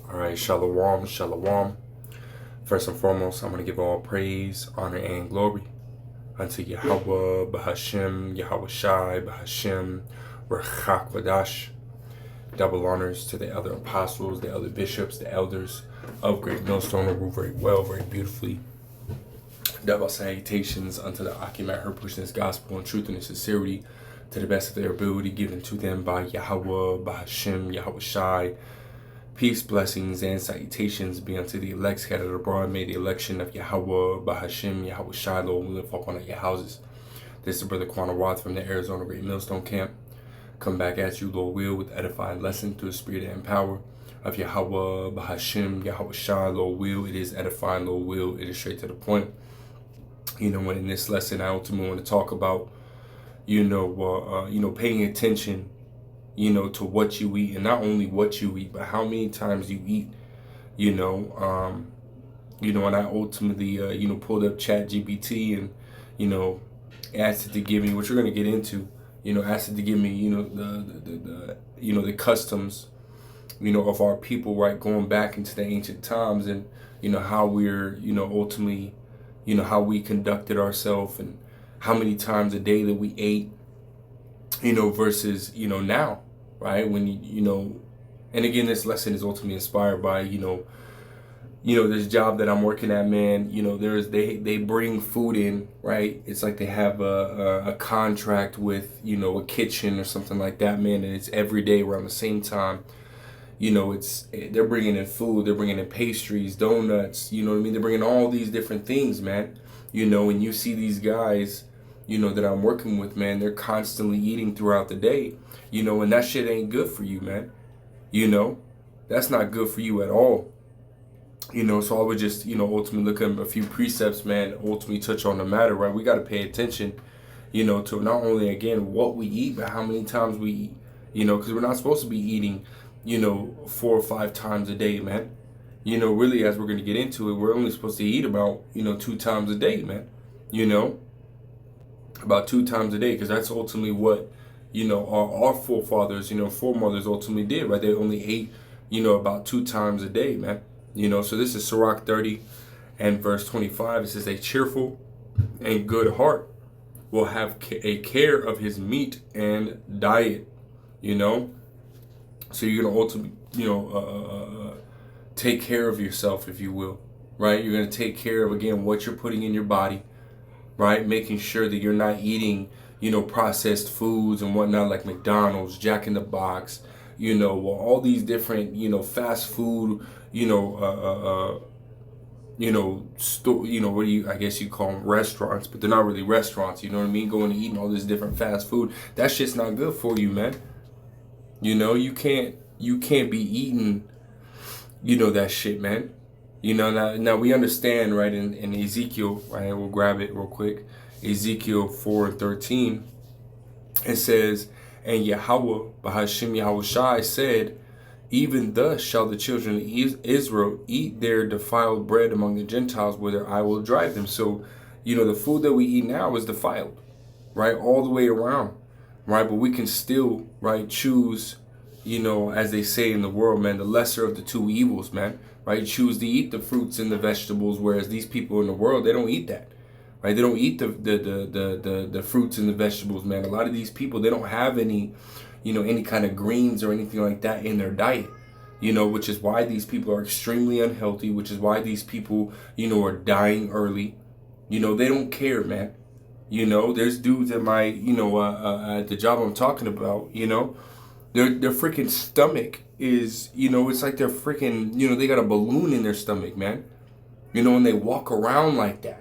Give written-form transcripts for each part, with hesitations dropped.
All right, shalom, shalom. First and foremost, I'm going to give all praise, honor, and glory unto Yahweh, Bahashem, Yahweh Shai, Bahashem, Rachak Vadash. Double honors to the other apostles, the other bishops, the elders of Great Millstone, who rule very well, very beautifully. Double salutations unto the Achimat, her pushing this gospel in truth and in sincerity to the best of their ability, given to them by Yahweh, Bahashem, Yahweh Shai. Peace, blessings, and salutations be unto the elect scattered abroad. May the election of Yahweh, Bahashem, Yahweh Shai, Lord, live upon your houses. This is Brother Quana Watt from the Arizona Great Millstone Camp. Come back at you, Lord will, with edifying lesson through the spirit and power of Yahweh, Bahashem, Yahweh Shai, Lord will. It is edifying, Lord will. It is straight to the point. When in this lesson, I ultimately want to talk about, paying attention to what you eat, and not only what you eat, but how many times you eat, and I ultimately, pulled up ChatGPT and, asked it to give me, which we're going to get into, asked it to give me, the customs, of our people, right, going back into the ancient times and, how we're, ultimately, how we conducted ourselves and how many times a day that we ate, versus, now. Right, when and again, this lesson is ultimately inspired by this job that I'm working at, man. They bring food in, right? It's like they have a contract with a kitchen or something like that, man, and it's every day around the same time. They're bringing in food, they're bringing in pastries, donuts. They're bringing all these different things, man. And you see these guys, that I'm working with, man, they're constantly eating throughout the day, and that shit ain't good for you, man. That's not good for you at all. So I would just, ultimately look at a few precepts, man, ultimately touch on the matter, right? We got to pay attention, to not only, again, what we eat, but how many times we eat, because we're not supposed to be eating, 4 or 5 times a day, man. Really, as we're going to get into it, we're only supposed to eat about, 2 times a day, man. About 2 times a day, because that's ultimately what our forefathers, foremothers ultimately did, right? They only ate about 2 times a day, man. So this is Sirach 30 and verse 25. It says, a cheerful and good heart will have a care of his meat and diet. So you're gonna ultimately take care of yourself, if you will, right? You're gonna take care of, again, what you're putting in your body, right? Making sure that you're not eating, processed foods and whatnot, like McDonald's, Jack in the Box, all these different, fast food, I guess you call them restaurants, but they're not really restaurants, you know what I mean? Going and eating all this different fast food, that shit's not good for you, man. You can't be eating, that shit, man. Now we understand, right, in Ezekiel, right, we'll grab it real quick. Ezekiel 4:13, it says, and Yahweh, Bahashem Yahweh Shai, said, even thus shall the children of Israel eat their defiled bread among the Gentiles, whither I will drive them. So, the food that we eat now is defiled, right, all the way around, right? But we can still, right, choose, as they say in the world, man, the lesser of the two evils, man, right? Choose to eat the fruits and the vegetables, whereas these people in the world, they don't eat that, right? They don't eat the fruits and the vegetables, man. A lot of these people, they don't have any, any kind of greens or anything like that in their diet, which is why these people are extremely unhealthy, which is why these people, are dying early. They don't care, man. There's dudes at my, at the job I'm talking about, their freaking stomach is, it's like they're freaking, they got a balloon in their stomach, man. And they walk around like that.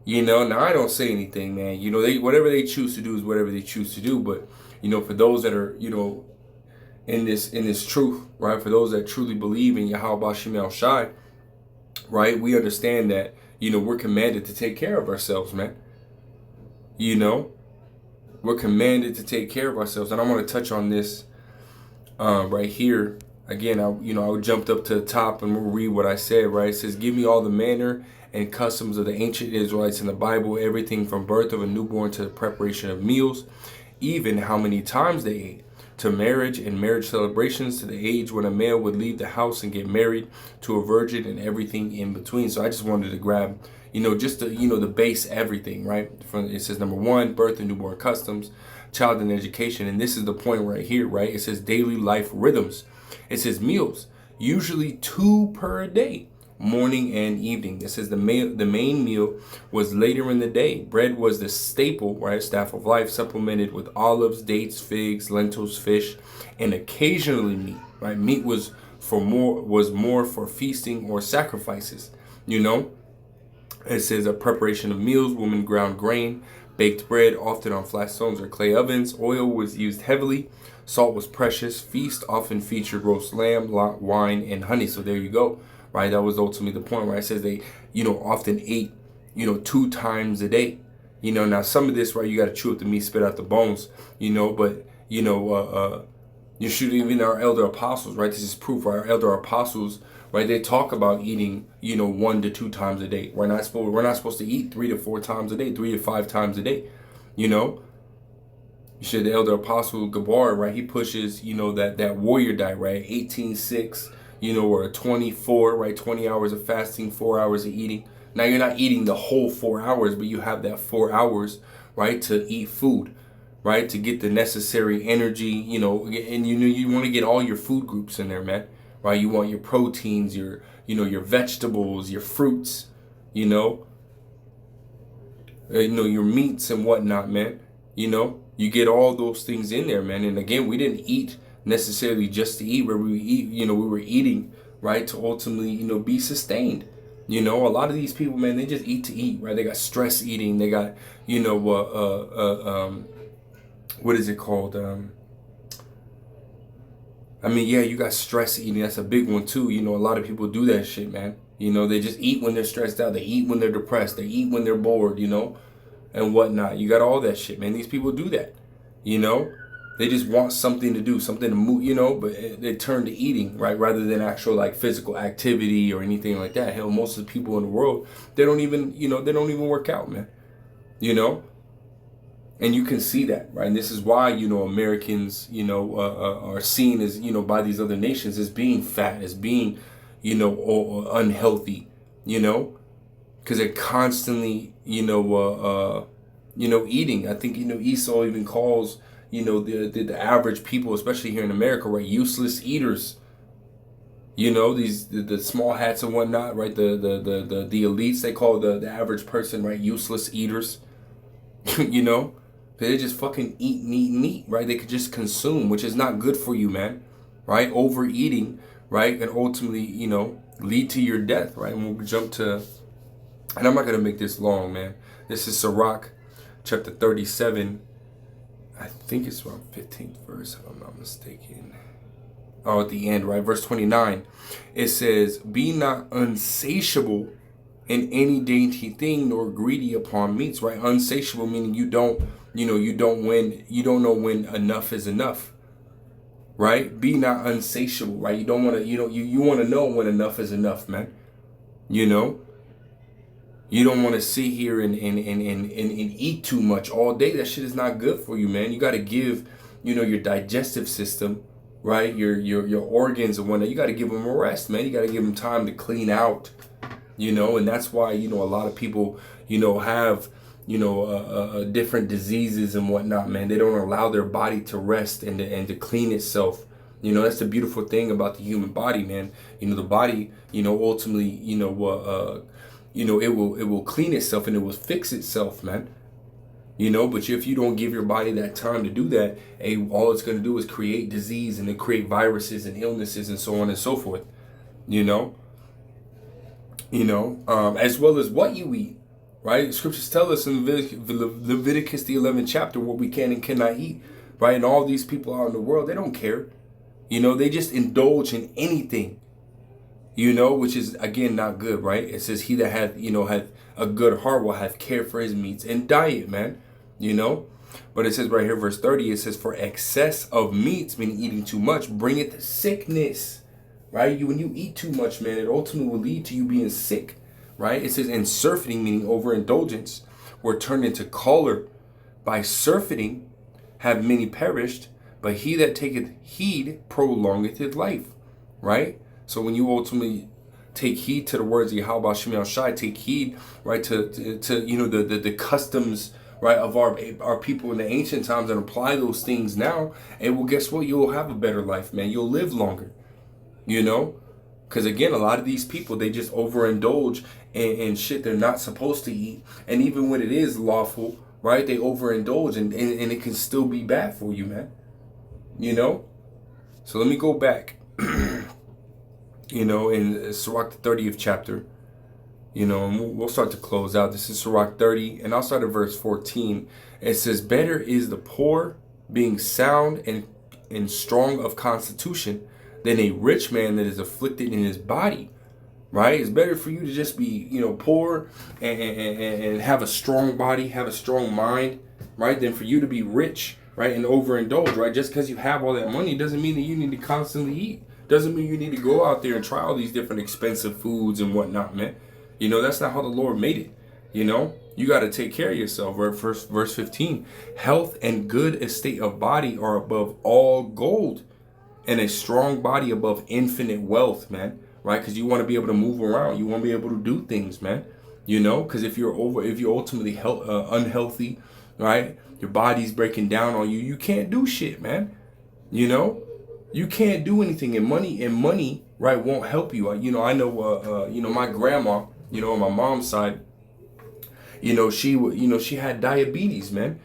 Now I don't say anything, man. They whatever they choose to do is whatever they choose to do. But, for those that are, in this truth, right? For those that truly believe in Yahweh Bashem El Shai, right? We understand that, we're commanded to take care of ourselves, man. We're commanded to take care of ourselves. And I want to touch on this right here. Again, I jumped up to the top and we'll read what I said, right? It says, give me all the manner and customs of the ancient Israelites in the Bible, everything from birth of a newborn to the preparation of meals, even how many times they ate, to marriage and marriage celebrations, to the age when a male would leave the house and get married, to a virgin, and everything in between. So I just wanted to grab, just the base everything, right? It says number 1, birth and newborn customs, child and education. And this is the point right here, right? It says daily life rhythms. It says meals, usually 2 per day, morning and evening. It says the main meal was later in the day. Bread was the staple, right? Staff of life, supplemented with olives, dates, figs, lentils, fish, and occasionally meat, right? Meat was more for feasting or sacrifices, It says a preparation of meals, women ground grain, baked bread, often on flat stones or clay ovens. Oil was used heavily. Salt was precious. Feast often featured roast lamb, wine, and honey. So there you go, right? That was ultimately the point where it says they, often ate, 2 times a day. Now some of this, right, you got to chew up the meat, spit out the bones, but, you should even our elder apostles, right? This is proof, right? Our elder apostles, right? They talk about eating, 1 to 2 times a day. We're not supposed to eat 3 to 4 times a day, 3 to 5 times a day, You should, the elder apostle Gabar, right? He pushes, that warrior diet, right? 18-6, or a 24, right? 20 hours of fasting, 4 hours of eating. Now you're not eating the whole 4 hours, but you have that 4 hours, right, to eat food, right, to get the necessary energy, and you want to get all your food groups in there, man, right? You want your proteins, your vegetables, your fruits, your meats and whatnot, man. You get all those things in there, man. And again, we didn't eat necessarily just to eat. Where we eat, we were eating, right, to ultimately, be sustained. A lot of these people, man, they just eat to eat, right? They got stress eating. They got, what is it called? You got stress eating. That's a big one too. A lot of people do that shit, man. They just eat when they're stressed out. They eat when they're depressed. They eat when they're bored, and whatnot. You got all that shit, man. These people do that, They just want something to do, something to move, but they turn to eating, right? Rather than actual like physical activity or anything like that. Hell, most of the people in the world, they don't even work out, man. And you can see that, right? And this is why, Americans, are seen as, by these other nations as being fat, as being, unhealthy, because they're constantly, eating. I think, Esau even calls, the average people, especially here in America, right, useless eaters. These the small hats and whatnot, right? The elites, they call the average person, right, useless eaters. They just fucking eat, right? They could just consume, which is not good for you, man, right? Overeating, right, and ultimately, lead to your death, right? And we'll jump to, and I'm not gonna make this long, man. This is Sirach, chapter 37. I think it's around 15th verse, if I'm not mistaken. Oh, at the end, right? Verse 29. It says, "Be not unsatiable in any dainty thing, nor greedy upon meats," right? Unsatiable meaning you don't know when enough is enough, right? Be not unsatiable, right? You don't want to, you want to know when enough is enough, man. You don't want to sit here and eat too much all day. That shit is not good for you, man. You got to give, your digestive system, right? Your organs and whatnot. You got to give them a rest, man. You got to give them time to clean out, and that's why, a lot of people, have, different diseases and whatnot, man. They don't allow their body to rest and to clean itself. That's the beautiful thing about the human body, man. The body, ultimately, it will clean itself and it will fix itself, man. But if you don't give your body that time to do that, all it's going to do is create disease and then create viruses and illnesses and so on and so forth. As well as what you eat, right? Scriptures tell us in Leviticus the 11th chapter what we can and cannot eat, right? And all these people out in the world, they don't care. They just indulge in anything. Which is, again, not good, right? It says he that hath a good heart will have care for his meats and diet, man. But it says right here, verse 30, it says, "For excess of meats," meaning eating too much, "bringeth sickness," right? When you eat too much, man, it ultimately will lead to you being sick, right? It says, "And surfeiting," meaning overindulgence, "were turned into choler. By surfeiting have many perished, But he that taketh heed prolongeth his life, right? So when you ultimately take heed to the words of Yahweh Shem Shai, take heed, right, to the customs, right, of our people in the ancient times, and apply those things now, and well, guess what? You'll have a better life, man. You'll live longer, you know? Because again, a lot of these people, they just overindulge in shit they're not supposed to eat. And even when it is lawful, right, they overindulge, and it can still be bad for you, man. You know? So let me go back, you know, in Sirach, the 30th chapter, you know, and we'll start to close out. This is Sirach 30, and I'll start at verse 14. It says, better is the poor being sound and strong of constitution than a rich man that is afflicted in his body, right? It's better for you to just be, you know, poor and have a strong body, have a strong mind, right, than for you to be rich, right, and overindulge, right? Just because you have all that money doesn't mean that you need to constantly eat. Doesn't mean you need to go out there and try all these different expensive foods and whatnot, man. You know, that's not how the Lord made it. You know, you got to take care of yourself. Verse 15, health and good estate of body are above all gold, and a strong body above infinite wealth, man. Right? Because you want to be able to move around. You want to be able to do things, man. You know, because if you're ultimately unhealthy, right? Your body's breaking down on you. You can't do shit, man. You know, you can't do anything, and money, right, won't help you. You know, I know, you know, my grandma, you know, on my mom's side, you know, she had diabetes, man.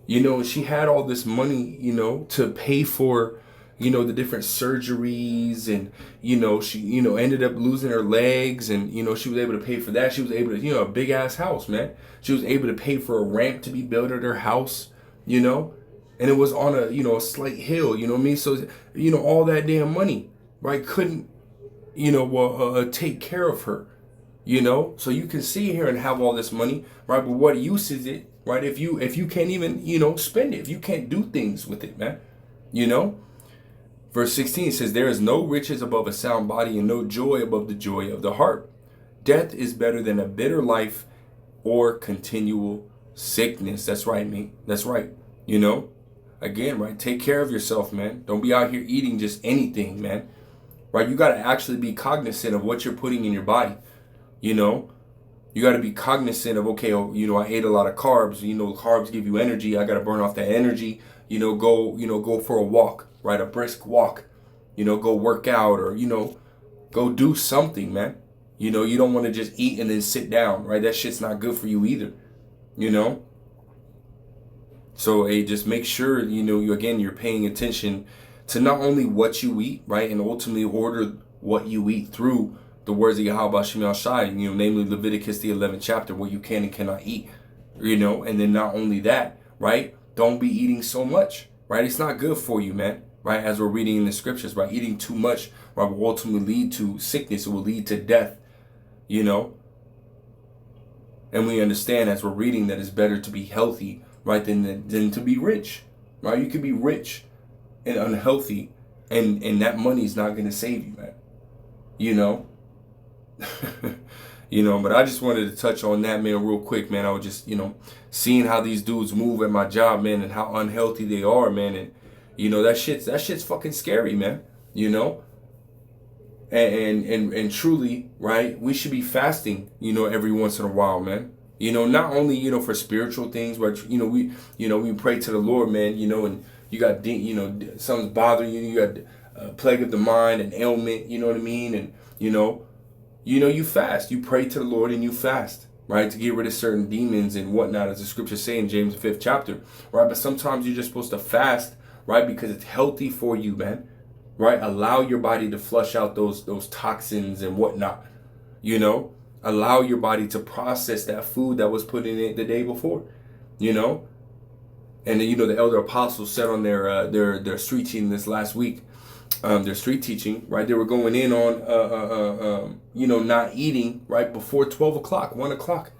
You know, she had all this money, you know, to pay for, you know, the different surgeries, and, you know, she, you know, ended up losing her legs, and, you know, she was able to pay for that. She was able to, you know, a big ass house, man. She was able to pay for a ramp to be built at her house, you know, and it was on a, you know, a slight hill, you know what I mean? So, you know, all that damn money, right, couldn't, you know, take care of her, you know? So you can sit here and have all this money, right, but what use is it, right, if you can't even, you know, spend it, if you can't do things with it, man, you know? Verse 16 says, there is no riches above a sound body, and no joy above the joy of the heart. Death is better than a bitter life or continual sickness. That's right, me. That's right. You know, again, right, take care of yourself, man. Don't be out here eating just anything, man. Right? You got to actually be cognizant of what you're putting in your body. You know, you got to be cognizant of, okay, oh, you know, I ate a lot of carbs. You know, carbs give you energy. I got to burn off that energy. You know, go for a walk. Right, a brisk walk, you know, go work out, or, you know, go do something, man. You know, you don't want to just eat and then sit down, right? That shit's not good for you either, you know? So, hey, just make sure, you know, you're paying attention to not only what you eat, right? And ultimately order what you eat through the words of Yahweh Shem Shai, you know, namely Leviticus, the 11th chapter, what you can and cannot eat, you know? And then not only that, right? Don't be eating so much, right? It's not good for you, man. Right, as we're reading in the scriptures, right, eating too much, right, will ultimately lead to sickness. It will lead to death, you know. And we understand as we're reading that it's better to be healthy, right, than to be rich, right. You could be rich and unhealthy, and that money is not going to save you, man. You know. You know, but I just wanted to touch on that, man, real quick, man. I was just, you know, seeing how these dudes move at my job, man, and how unhealthy they are, man, and you know, that shit's fucking scary, man. You know? And truly, right, we should be fasting, you know, every once in a while, man. You know, not only, you know, for spiritual things, but, you know, we pray to the Lord, man, you know, and you got, you know, something's bothering you, you got a plague of the mind, an ailment, you know what I mean? And, you know, you fast, you pray to the Lord and you fast, right, to get rid of certain demons and whatnot, as the scriptures say in James 5th chapter, right? But sometimes you're just supposed to fast, right, because it's healthy for you, man, right? Allow your body to flush out those toxins and whatnot, you know? Allow your body to process that food that was put in it the day before, you know? And then, you know, the elder apostles said on their street teaching this last week, their street teaching, right? They were going in on, you know, not eating right before 12 o'clock, 1 o'clock,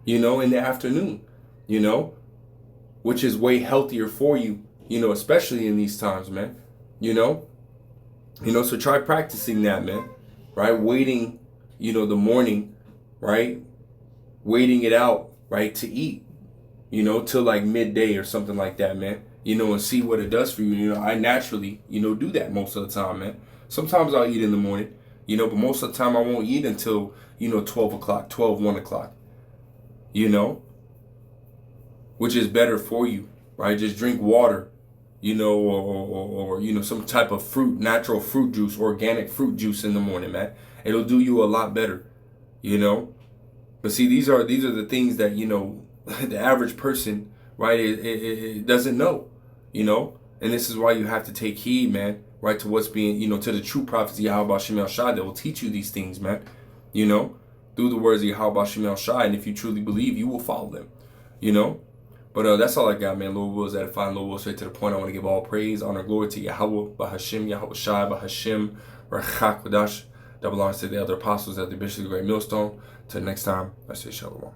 you know, in the afternoon, you know, which is way healthier for you, you know, especially in these times, man, you know, so try practicing that, man, right? Waiting, you know, the morning, right? Waiting it out, right? To eat, you know, till like midday or something like that, man. and see what it does for you. I naturally, do that most of the time, man. Sometimes I'll eat in the morning, but most of the time I won't eat until, 12 o'clock, 1 o'clock, which is better for you, right? Just drink water, or some type of fruit, natural fruit juice, organic fruit juice in the morning, man. It'll do you a lot better, But see, these are the things that, the average person, right, it doesn't know, And this is why you have to take heed, man, right, to what's being, to the true prophets of Yahweh Shem El Shai that will teach you these things, man, through the words of Yahweh Shem El Shai. And if you truly believe, you will follow them, But that's all I got, man. Lord wills edifying, Lord wills straight to the point. I want to give all praise, honor, glory to Yahweh, Bahashim, Yahweh Shai, Bahashim, Rachak, Kodash, that belongs to the other apostles at the Bishop of the Great Millstone. Till next time, I say shalom.